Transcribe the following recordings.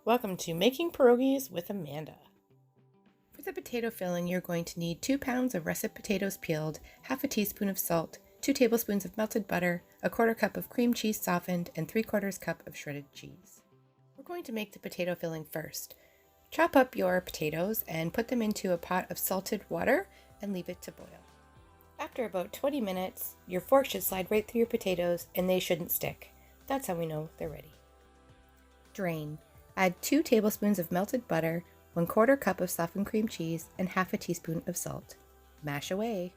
Welcome to Making Pierogies with Amanda. For the potato filling, you're going to need 2 pounds of russet potatoes peeled, half a teaspoon of salt, 2 tablespoons of melted butter, a quarter cup of cream cheese softened, and 3/4 cup of shredded cheese. We're going to make the potato filling first. Chop up your potatoes and put them into a pot of salted water and leave it to boil. After about 20 minutes, your fork should slide right through your potatoes and they shouldn't stick. That's how we know they're ready. Drain. Add 2 tablespoons of melted butter, 1/4 cup of softened cream cheese, and half a teaspoon of salt. Mash away.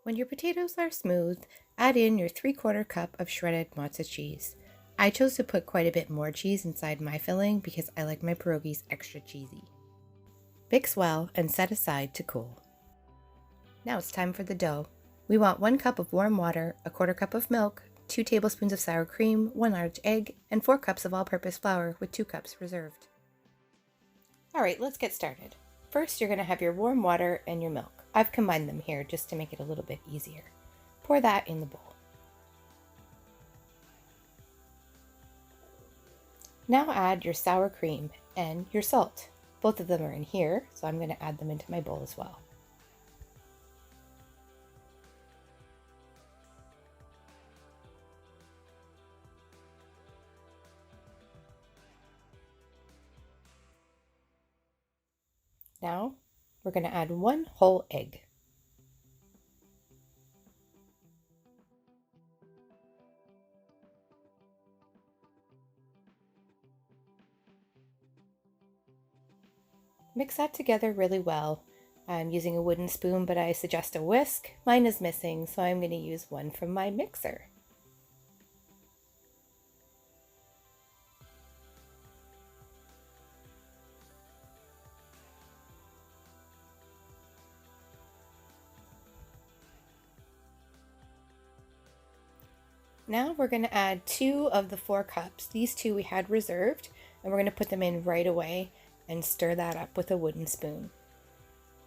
When your potatoes are smooth, add in your 3/4 cup of shredded mozzarella cheese. I chose to put quite a bit more cheese inside my filling because I like my pierogies extra cheesy. Mix well and set aside to cool. Now it's time for the dough. We want 1 cup of warm water, a 1/4 cup of milk, 2 tablespoons of sour cream, 1 large egg, and 4 cups of all-purpose flour with 2 cups reserved. Alright, let's get started. First, you're going to have your warm water and your milk. I've combined them here just to make it a little bit easier. Pour that in the bowl. Now add your sour cream and your salt. Both of them are in here, so I'm going to add them into my bowl as well. Now we're going to add 1 whole egg. Mix that together really well. I'm using a wooden spoon, but I suggest a whisk. Mine is missing, so I'm going to use one from my mixer. Now we're going to add 2 of the 4 cups. These 2 we had reserved, and we're going to put them in right away and stir that up with a wooden spoon.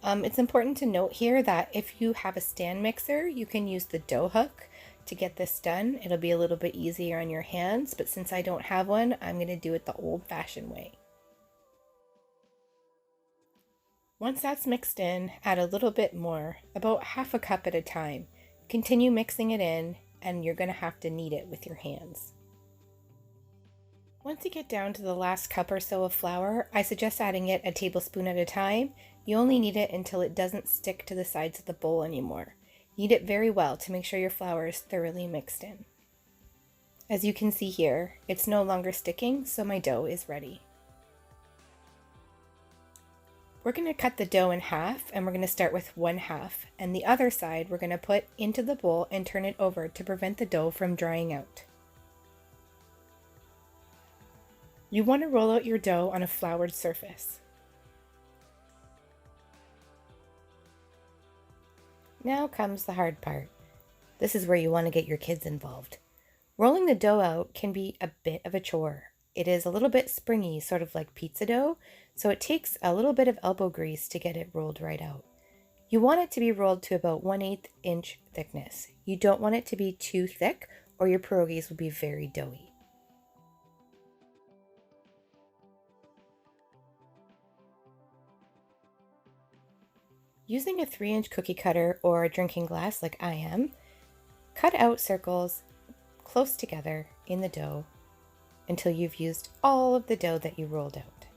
It's important to note here that if you have a stand mixer, you can use the dough hook to get this done. It'll be a little bit easier on your hands, but since I don't have one, I'm going to do it the old-fashioned way. Once that's mixed in, add a little bit more, about half a cup at a time. Continue mixing it in, and you're going to have to knead it with your hands. Once you get down to the last cup or so of flour, I suggest adding it a tablespoon at a time. You only knead it until it doesn't stick to the sides of the bowl anymore. Knead it very well to make sure your flour is thoroughly mixed in. As you can see here, it's no longer sticking, so my dough is ready. We're going to cut the dough in half, and we're going to start with 1/2, and the other side we're going to put into the bowl and turn it over to prevent the dough from drying out. You want to roll out your dough on a floured surface. Now comes the hard part. This is where you want to get your kids involved. Rolling the dough out can be a bit of a chore. It is a little bit springy, sort of like pizza dough, so it takes a little bit of elbow grease to get it rolled right out. You want it to be rolled to about 1/8 inch thickness. You don't want it to be too thick or your pierogies will be very doughy. Using a 3-inch cookie cutter or a drinking glass like I am, cut out circles close together in the dough until you've used all of the dough that you rolled out.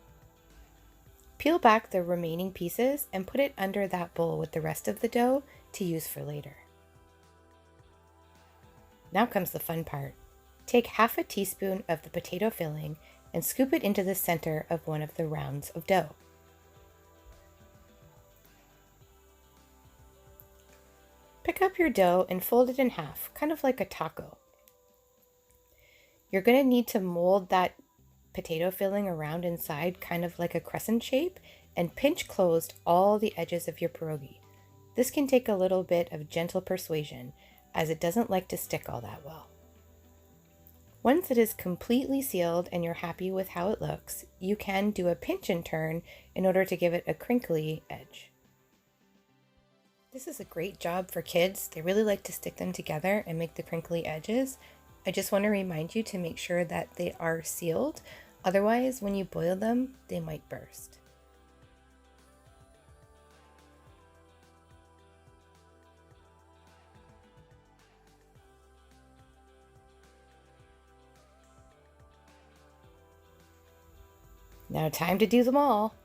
Peel back the remaining pieces and put it under that bowl with the rest of the dough to use for later. Now comes the fun part. Take half a teaspoon of the potato filling and scoop it into the center of one of the rounds of dough. Pick up your dough and fold it in half, kind of like a taco. You're going to need to mold that potato filling around inside, kind of like a crescent shape, and pinch closed all the edges of your pierogi. This can take a little bit of gentle persuasion, as it doesn't like to stick all that well. Once it is completely sealed and you're happy with how it looks, you can do a pinch and turn in order to give it a crinkly edge. This is a great job for kids. They really like to stick them together and make the crinkly edges. I just want to remind you to make sure that they are sealed. Otherwise, when you boil them, they might burst. Now time to do them all.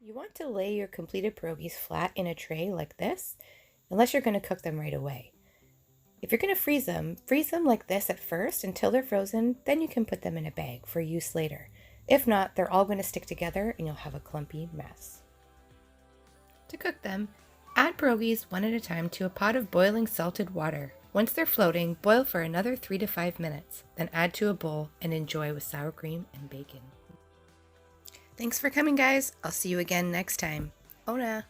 You want to lay your completed pierogies flat in a tray like this, unless you're going to cook them right away. If you're going to freeze them like this at first until they're frozen, then you can put them in a bag for use later. If not, they're all going to stick together and you'll have a clumpy mess. To cook them, add pierogies one at a time to a pot of boiling salted water. Once they're floating, boil for another 3 to 5 minutes, then add to a bowl and enjoy with sour cream and bacon. Thanks for coming, guys. I'll see you again next time. Ona!